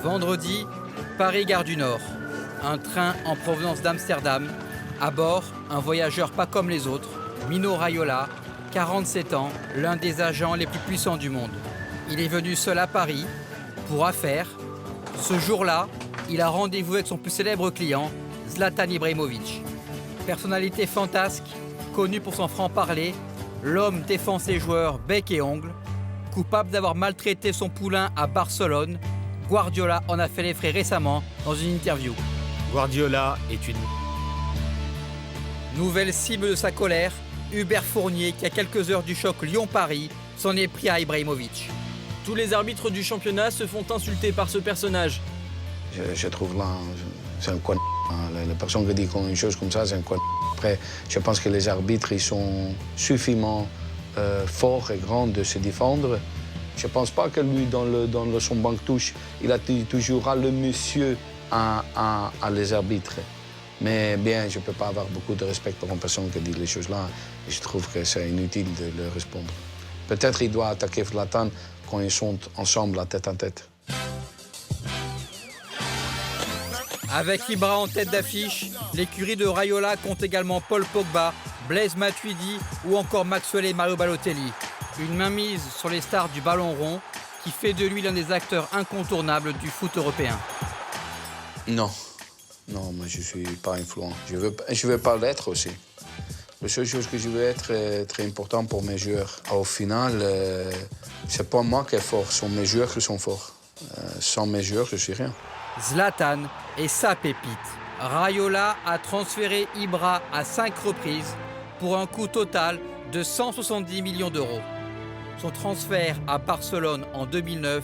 Vendredi, Paris-Gare du Nord. Un train en provenance d'Amsterdam. À bord, un voyageur pas comme les autres, Mino Raiola, 47 ans, l'un des agents les plus puissants du monde. Il est venu seul à Paris, pour affaires. Ce jour-là, il a rendez-vous avec son plus célèbre client, Zlatan Ibrahimovic. Personnalité fantasque, connu pour son franc-parler, l'homme défend ses joueurs bec et ongles. Coupable d'avoir maltraité son poulain à Barcelone, Guardiola en a fait les frais récemment dans une interview. Guardiola est une... Nouvelle cible de sa colère, Hubert Fournier, qui à quelques heures du choc Lyon-Paris, s'en est pris à Ibrahimovic. Tous les arbitres du championnat se font insulter par ce personnage. Je trouve là, c'est un con. La personne qui dit une chose comme ça, c'est un con. Après, je pense que les arbitres, ils sont suffisamment forts et grands de se défendre. Je ne pense pas que lui, dans son banc touche, il a toujours le monsieur à les arbitres. Mais bien, je ne peux pas avoir beaucoup de respect pour une personne qui dit les choses-là. Je trouve que c'est inutile de leur répondre. Peut-être qu'il doit attaquer Zlatan quand ils sont ensemble, la tête en tête. Avec Ibra en tête d'affiche, l'écurie de Raiola compte également Paul Pogba, Blaise Matuidi ou encore Maxwell et Mario Balotelli. Une mainmise sur les stars du ballon rond qui fait de lui l'un des acteurs incontournables du foot européen. Non, moi je ne suis pas influent. Je veux pas l'être aussi. La seule chose que je veux être est très important pour mes joueurs. Au final, c'est pas moi qui est fort, ce sont mes joueurs qui sont forts. Sans mes joueurs, je ne suis rien. Zlatan est sa pépite. Raiola a transféré Ibra à 5 reprises pour un coût total de 170 millions d'euros. Son transfert à Barcelone en 2009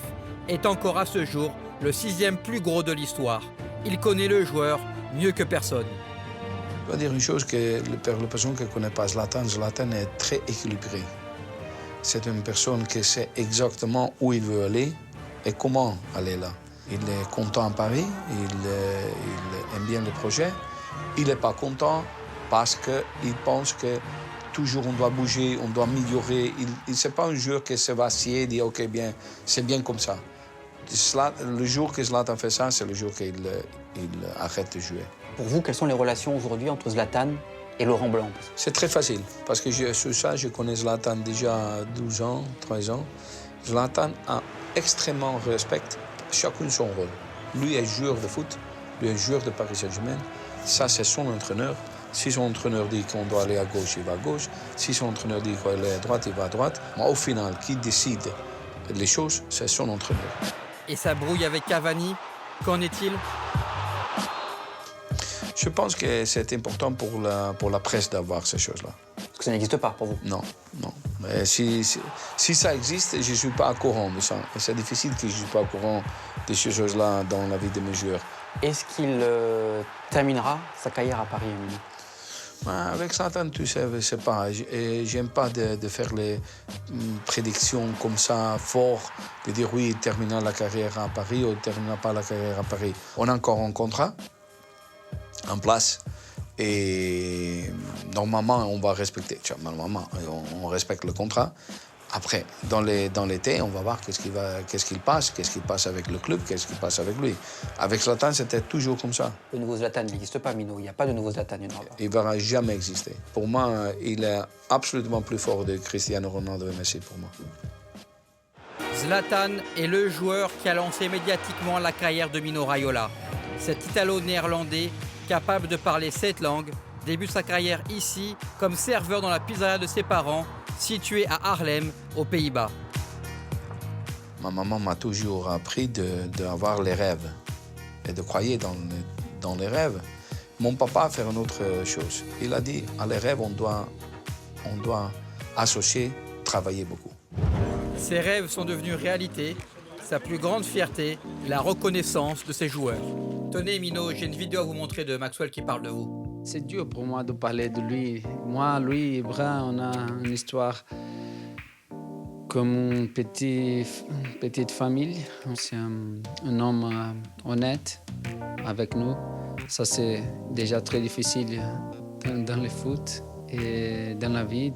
est encore à ce jour le 6e plus gros de l'histoire. Il connaît le joueur mieux que personne. Je dois dire une chose, que pour la personne qui ne connaît pas Zlatan, Zlatan est très équilibré. C'est une personne qui sait exactement où il veut aller et comment aller là. Il est content à Paris, il aime bien le projet. Il n'est pas content parce qu'il pense que toujours on doit bouger, on doit améliorer. Il n'est pas un joueur qui se va assier et dire « Ok, bien, c'est bien comme ça ». Le jour que Zlatan fait ça, c'est le jour qu'il arrête de jouer. Pour vous, quelles sont les relations aujourd'hui entre Zlatan et Laurent Blanc? C'est très facile, parce que sur ça, je connais Zlatan déjà 12 ans, 13 ans. Zlatan a extrêmement respect chacun son rôle. Lui est joueur de foot, lui est joueur de Paris Saint-Germain. Ça, c'est son entraîneur. Si son entraîneur dit qu'on doit aller à gauche, il va à gauche. Si son entraîneur dit qu'on doit aller à droite, il va à droite. Mais au final, qui décide les choses, c'est son entraîneur. Et sa brouille avec Cavani, qu'en est-il? Je pense que c'est important pour la presse d'avoir ces choses-là. Parce que ça n'existe pas pour vous? Non. Mais si ça existe, je ne suis pas au courant de ça. C'est difficile que je ne suis pas au courant de ces choses-là dans la vie de mes joueurs. Est-ce qu'il terminera sa carrière à Paris, Emile? Avec Zlatan, tu sais, je sais pas. J'aime pas de faire les prédictions comme ça, fort, de dire oui, il terminera la carrière à Paris ou il ne terminera pas la carrière à Paris. On a encore un contrat en place et normalement, on va respecter. Normalement, on respecte le contrat. Après, dans l'été, on va voir qu'est-ce qu'il passe avec le club, qu'est-ce qui passe avec lui. Avec Zlatan, c'était toujours comme ça. Le nouveau Zlatan n'existe pas, Mino. Il n'y a pas de nouveau Zlatan. Il ne va jamais exister. Pour moi, il est absolument plus fort que Cristiano Ronaldo et Messi pour moi. Zlatan est le joueur qui a lancé médiatiquement la carrière de Mino Raiola. Cet Italo-néerlandais, capable de parler 7 langues, débute sa carrière ici comme serveur dans la pizzeria de ses parents, située à Haarlem, aux Pays-Bas. Ma maman m'a toujours appris d'avoir les rêves et de croire dans les rêves. Mon papa a fait une autre chose. Il a dit, à les rêves, on doit associer, travailler beaucoup. Ses rêves sont devenus réalité. Sa plus grande fierté, la reconnaissance de ses joueurs. Tenez, Mino, j'ai une vidéo à vous montrer de Maxwell qui parle de vous. C'est dur pour moi de parler de lui. Moi, lui, Ibra, on a une histoire comme une petite famille. C'est un homme honnête avec nous. Ça, c'est déjà très difficile dans le foot et dans la vie.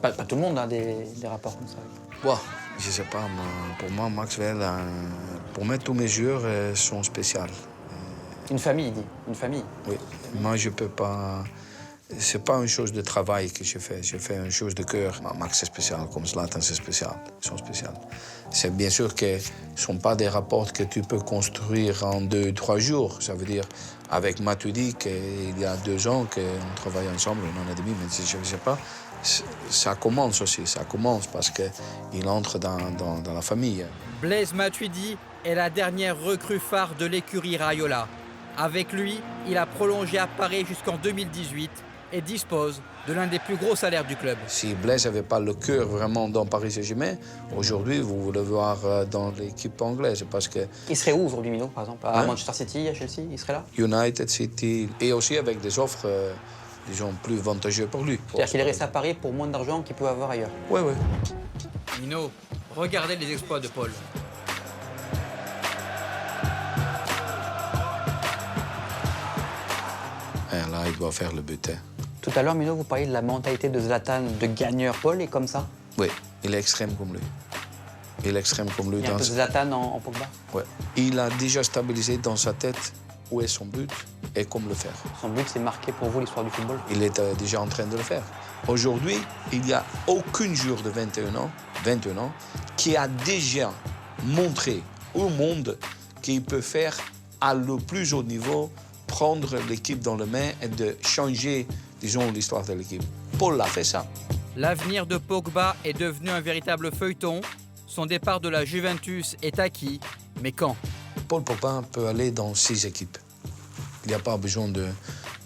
Pas tout le monde a des rapports comme ça. Bon, je sais pas, pour moi, Maxwell, Pour moi, tous mes joueurs sont spéciaux. Une famille, il dit. Une famille. Oui, moi je peux pas. C'est pas une chose de travail que je fais une chose de cœur. Max c'est spécial, comme Zlatan c'est spécial, ils sont spéciaux. C'est bien sûr que ce ne sont pas des rapports que tu peux construire en 2-3 jours. Ça veut dire, avec Matuidi, qu'il y a 2 ans qu'on travaille ensemble, 1 an et demi, mais je ne sais pas. Ça commence aussi, ça commence parce qu'il entre dans la famille. Blaise Matuidi est la dernière recrue phare de l'écurie Raiola. Avec lui, il a prolongé à Paris jusqu'en 2018 et dispose de l'un des plus gros salaires du club. Si Blaise n'avait pas le cœur vraiment dans Paris Saint-Germain, aujourd'hui, vous le voir dans l'équipe anglaise. Parce que Il serait où aujourd'hui, Mino, par exemple? À Manchester City, à Chelsea, il serait là? United City, et aussi avec des offres, disons, plus avantageuses pour lui. C'est-à-dire qu'il est resté à Paris pour moins d'argent qu'il peut avoir ailleurs? Oui, oui. Mino, regardez les exploits de Paul. Et là, il doit faire le but. Tout à l'heure, Mino, vous parliez de la mentalité de Zlatan, de gagneur. Paul est comme ça? Oui, il est extrême comme lui. Il est extrême comme lui. Il y a un peu de Zlatan en Pogba? Ouais. Il a déjà stabilisé dans sa tête où est son but et comment le faire. Son but, c'est marqué pour vous l'histoire du football? Il est déjà en train de le faire. Aujourd'hui, il n'y a aucun joueur de 21 ans qui a déjà montré au monde qu'il peut faire à le plus haut niveau, prendre l'équipe dans les mains et de changer, disons, l'histoire de l'équipe. Paul a fait ça. L'avenir de Pogba est devenu un véritable feuilleton. Son départ de la Juventus est acquis. Mais quand? Paul Pogba peut aller dans 6 équipes. Il n'y a pas besoin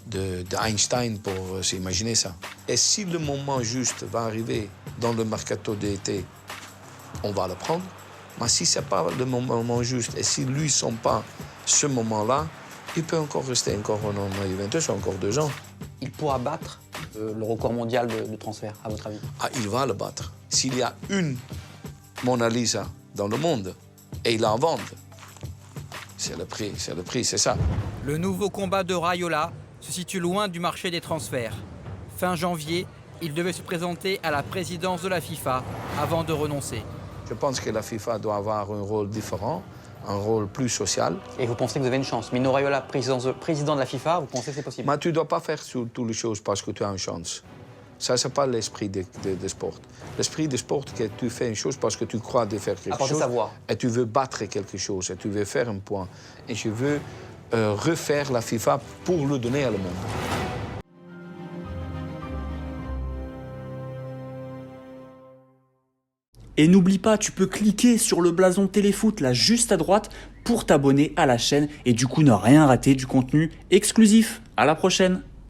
d'Einstein pour s'imaginer ça. Et si le moment juste va arriver dans le mercato d'été, on va le prendre. Mais si ce n'est pas le moment juste et si lui ne sent pas ce moment-là, il peut encore rester encore en Juventus encore 2 ans. Il pourra battre le record mondial de transfert, à votre avis? Ah, il va le battre. S'il y a une Mona Lisa dans le monde et il en vend, c'est le prix, c'est ça. Le nouveau combat de Raiola se situe loin du marché des transferts. Fin janvier, il devait se présenter à la présidence de la FIFA avant de renoncer. Je pense que la FIFA doit avoir un rôle différent, un rôle plus social. Et vous pensez que vous avez une chance? Mino Raiola, président de la FIFA, vous pensez que c'est possible? Mais tu ne dois pas faire sur toutes les choses parce que tu as une chance. Ça, ce n'est pas l'esprit de sport. L'esprit de sport, c'est que tu fais une chose parce que tu crois de faire quelque chose. Savoir. Et tu veux battre quelque chose, et tu veux faire un point. Et je veux refaire la FIFA pour le donner à le monde. Et n'oublie pas, tu peux cliquer sur le blason Téléfoot là juste à droite pour t'abonner à la chaîne et du coup ne rien rater du contenu exclusif. À la prochaine!